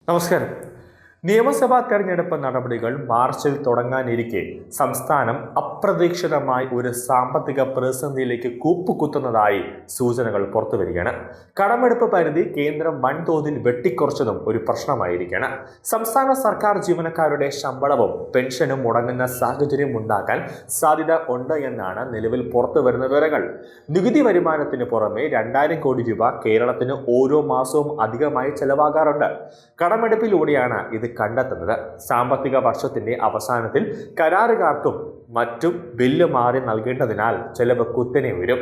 നമസ്കാരം. നിയമസഭാ തെരഞ്ഞെടുപ്പ് നടപടികൾ മാർച്ചിൽ തുടങ്ങാനിരിക്കെ സംസ്ഥാനം അപ്രതീക്ഷിതമായി ഒരു സാമ്പത്തിക പ്രതിസന്ധിയിലേക്ക് കൂപ്പുകുത്തുന്നതായി സൂചനകൾ പുറത്തുവരികയാണ്. കടമെടുപ്പ് പരിധി കേന്ദ്രം വൻതോതിൽ വെട്ടിക്കുറച്ചതും ഒരു പ്രശ്നമായിരിക്കുകയാണ്. സംസ്ഥാന സർക്കാർ ജീവനക്കാരുടെ ശമ്പളവും പെൻഷനും മുടങ്ങുന്ന സാഹചര്യം ഉണ്ടാക്കാൻ സാധ്യത ഉണ്ട് എന്നാണ് നിലവിൽ പുറത്തുവരുന്ന വിവരങ്ങൾ. നികുതി വരുമാനത്തിന് പുറമെ 2000 കോടി രൂപ കേരളത്തിന് ഓരോ മാസവും അധികമായി ചെലവാകാറുണ്ട്. കടമെടുപ്പിലൂടെയാണ് ഇത് കണ്ടെത്തുന്നത്. സാമ്പത്തിക വർഷത്തിന്റെ അവസാനത്തിൽ കരാറുകാർക്കും മറ്റും ബില്ല് മാറി നൽകേണ്ടതിനാൽ ചെലവ് കുത്തനെ വരും.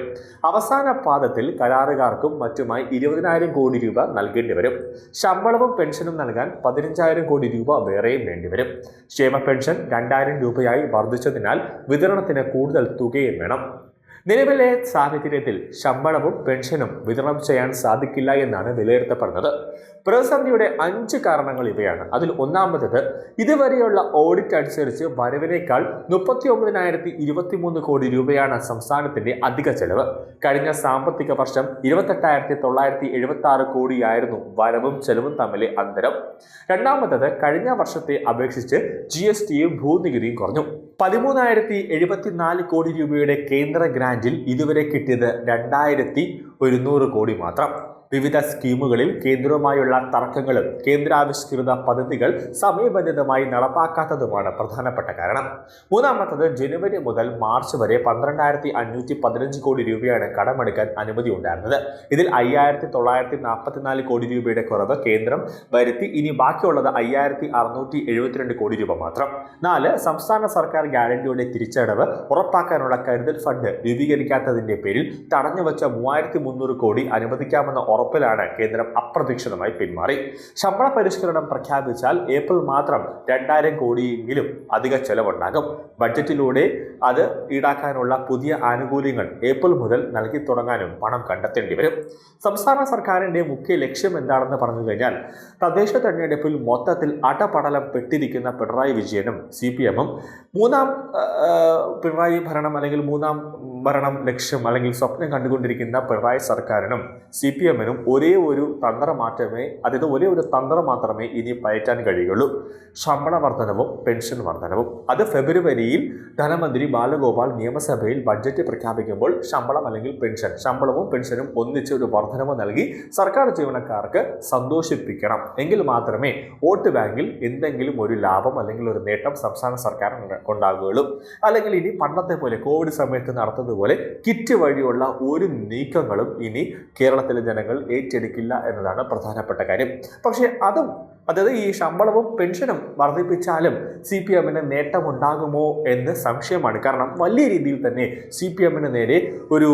അവസാന പാദത്തിൽ കരാറുകാർക്കും മറ്റുമായി 20,000 കോടി രൂപ നൽകേണ്ടി വരും. ശമ്പളവും പെൻഷനും നൽകാൻ 15,000 കോടി രൂപ വേറെയും വേണ്ടിവരും. ക്ഷേമ പെൻഷൻ 2,000 രൂപയായി വർദ്ധിച്ചതിനാൽ വിതരണത്തിന് കൂടുതൽ തുകയും വേണം. നിലവിലെ സാഹചര്യത്തിൽ ശമ്പളവും പെൻഷനും വിതരണം ചെയ്യാൻ സാധിക്കില്ല എന്നാണ് വിലയിരുത്തപ്പെടുന്നത്. പ്രതിസന്ധിയുടെ 5 കാരണങ്ങൾ ഇവയാണ്. അതിൽ ഒന്നാമത്തേത്, ഇതുവരെയുള്ള ഓഡിറ്റ് അനുസരിച്ച് വരവിനേക്കാൾ 39,023 കോടി രൂപയാണ് സംസ്ഥാനത്തിന്റെ അധിക ചെലവ്. കഴിഞ്ഞ സാമ്പത്തിക വർഷം 28,976 കോടിയായിരുന്നു വരവും ചെലവും തമ്മിലെ അന്തരം. രണ്ടാമത്തേത്, കഴിഞ്ഞ വർഷത്തെ അപേക്ഷിച്ച് GSTയും ഭൂനികുതിയും കുറഞ്ഞു. 13,074 കോടി രൂപയുടെ കേന്ദ്ര ഗ്രാന്റിൽ ഇതുവരെ കിട്ടിയത് 2,100 കോടി മാത്രം. വിവിധ സ്കീമുകളിൽ കേന്ദ്രവുമായുള്ള തർക്കങ്ങളും കേന്ദ്രാവിഷ്കൃത പദ്ധതികൾ സമയബന്ധിതമായി നടപ്പാക്കാത്തതുമാണ് പ്രധാനപ്പെട്ട കാരണം. മൂന്നാമത്തത്, ജനുവരി മുതൽ മാർച്ച് വരെ 12,515 കോടി രൂപയാണ് കടമെടുക്കാൻ അനുമതി ഉണ്ടായിരുന്നത്. ഇതിൽ 5,944 കോടി രൂപയുടെ കുറവ് കേന്ദ്രം വരുത്തി. ഇനി ബാക്കിയുള്ളത് 5,672 കോടി രൂപ മാത്രം. 4, സംസ്ഥാന സർക്കാർ ഗ്യാരണ്ടിയുടെ തിരിച്ചടവ് ഉറപ്പാക്കാനുള്ള കരുതൽ ഫണ്ട് രൂപീകരിക്കാത്തതിന്റെ പേരിൽ തടഞ്ഞുവച്ച 3,300 കോടി അനുവദിക്കാമെന്ന ഉറപ്പിലാണ് കേന്ദ്രം അപ്രതീക്ഷിതമായി പിന്മാറി. ശമ്പള പരിഷ്കരണം പ്രഖ്യാപിച്ചാൽ ഏപ്രിൽ മാത്രം 2,000 കോടിയെങ്കിലും അധിക ചെലവുണ്ടാകും. ബഡ്ജറ്റിലൂടെ അത് ഈടാക്കാനുള്ള പുതിയ ആനുകൂല്യങ്ങൾ ഏപ്രിൽ മുതൽ നൽകി തുടങ്ങാനും പണം കണ്ടെത്തേണ്ടി വരും. സംസ്ഥാന സർക്കാരിന്റെ മുഖ്യ ലക്ഷ്യം എന്താണെന്ന് പറഞ്ഞു കഴിഞ്ഞാൽ, തദ്ദേശ തെരഞ്ഞെടുപ്പിൽ മൊത്തത്തിൽ അടപടലം പെട്ടിരിക്കുന്ന പിണറായി വിജയനും CPMും മൂന്നാം പിണറായി ഭരണം അല്ലെങ്കിൽ മൂന്നാം ഭരണം ലക്ഷ്യം അല്ലെങ്കിൽ സ്വപ്നം കണ്ടുകൊണ്ടിരിക്കുന്ന പിണറായി സർക്കാരിനും CPMനും ഒരേ ഒരു തന്ത്രം മാത്രമേ ഇനി പയറ്റാൻ കഴിയുള്ളൂ. ശമ്പള വർധനവും പെൻഷൻ വർധനവും. അത് ഫെബ്രുവരിയിൽ ധനമന്ത്രി ബാലഗോപാൽ നിയമസഭയിൽ ബഡ്ജറ്റ് പ്രഖ്യാപിക്കുമ്പോൾ ശമ്പളവും പെൻഷനും ഒന്നിച്ച് ഒരു വർധനവ് നൽകി സർക്കാർ ജീവനക്കാർക്ക് സന്തോഷിപ്പിക്കണം. എങ്കിൽ മാത്രമേ വോട്ട് ബാങ്കിൽ എന്തെങ്കിലും ഒരു ലാഭം അല്ലെങ്കിൽ ഒരു നേട്ടം സംസ്ഥാന സർക്കാർ ഉണ്ടാകുകയുള്ളൂ. അല്ലെങ്കിൽ ഇനി പണ്ടത്തെ പോലെ കോവിഡ് സമയത്ത് നടത്തുന്നതുപോലെ കിറ്റ് വഴിയുള്ള ഒരു നീക്കങ്ങളും ഇനി കേരളത്തിലെ ജനങ്ങൾ ഏറ്റെടുക്കില്ല എന്നതാണ് പ്രധാനപ്പെട്ട കാര്യം. പക്ഷേ അതായത് ഈ ശമ്പളവും പെൻഷനും വർദ്ധിപ്പിച്ചാലും CPMന് നേട്ടമുണ്ടാകുമോ എന്ന് സംശയമാണ്. കാരണം വലിയ രീതിയിൽ തന്നെ CPMന് നേരെ ഒരു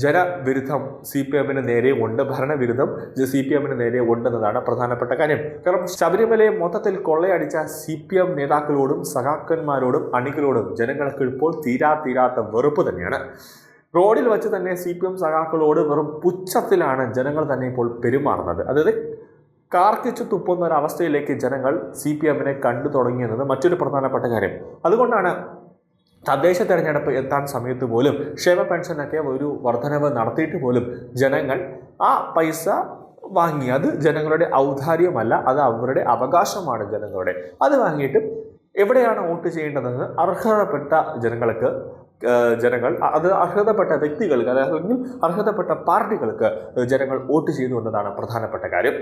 ജനവിരുദ്ധം CPMന് നേരെ ഉണ്ട്, ഭരണവിരുദ്ധം CPMന് നേരെ ഉണ്ടെന്നതാണ് പ്രധാനപ്പെട്ട കാര്യം. കാരണം ശബരിമലയെ മൊത്തത്തിൽ കൊള്ളയടിച്ച CPM നേതാക്കളോടും സഖാക്കന്മാരോടും അണികളോടും ജനങ്ങൾക്ക് ഇപ്പോൾ തീരാത്ത വെറുപ്പ് തന്നെയാണ്. റോഡിൽ വെച്ച് തന്നെ CPM സഖാക്കളോട് വെറും പുച്ഛത്തിലാണ് ജനങ്ങൾ തന്നെ ഇപ്പോൾ പെരുമാറുന്നത്. അതായത് കാർക്കിച്ചു തുപ്പുന്ന ഒരവസ്ഥയിലേക്ക് ജനങ്ങൾ CPMനെ കണ്ടു തുടങ്ങിയെന്നത് മറ്റൊരു പ്രധാനപ്പെട്ട കാര്യം. അതുകൊണ്ടാണ് തദ്ദേശ തെരഞ്ഞെടുപ്പ് എത്താൻ സമയത്ത് പോലും ക്ഷേമ പെൻഷനൊക്കെ ഒരു വർധനവ് നടത്തിയിട്ട് പോലും ജനങ്ങൾ ആ പൈസ വാങ്ങി. അത് ജനങ്ങളുടെ ഔദാര്യമല്ല, അത് അവരുടെ അവകാശമാണ് ജനങ്ങളുടെ. അത് വാങ്ങിയിട്ട് എവിടെയാണ് വോട്ട് ചെയ്യേണ്ടതെന്ന് അർഹതപ്പെട്ട അത് അർഹതപ്പെട്ട വ്യക്തികൾക്ക് അല്ലെങ്കിൽ അർഹതപ്പെട്ട പാർട്ടികൾക്ക് ജനങ്ങൾ വോട്ട് ചെയ്തു എന്നതാണ് പ്രധാനപ്പെട്ട കാര്യം.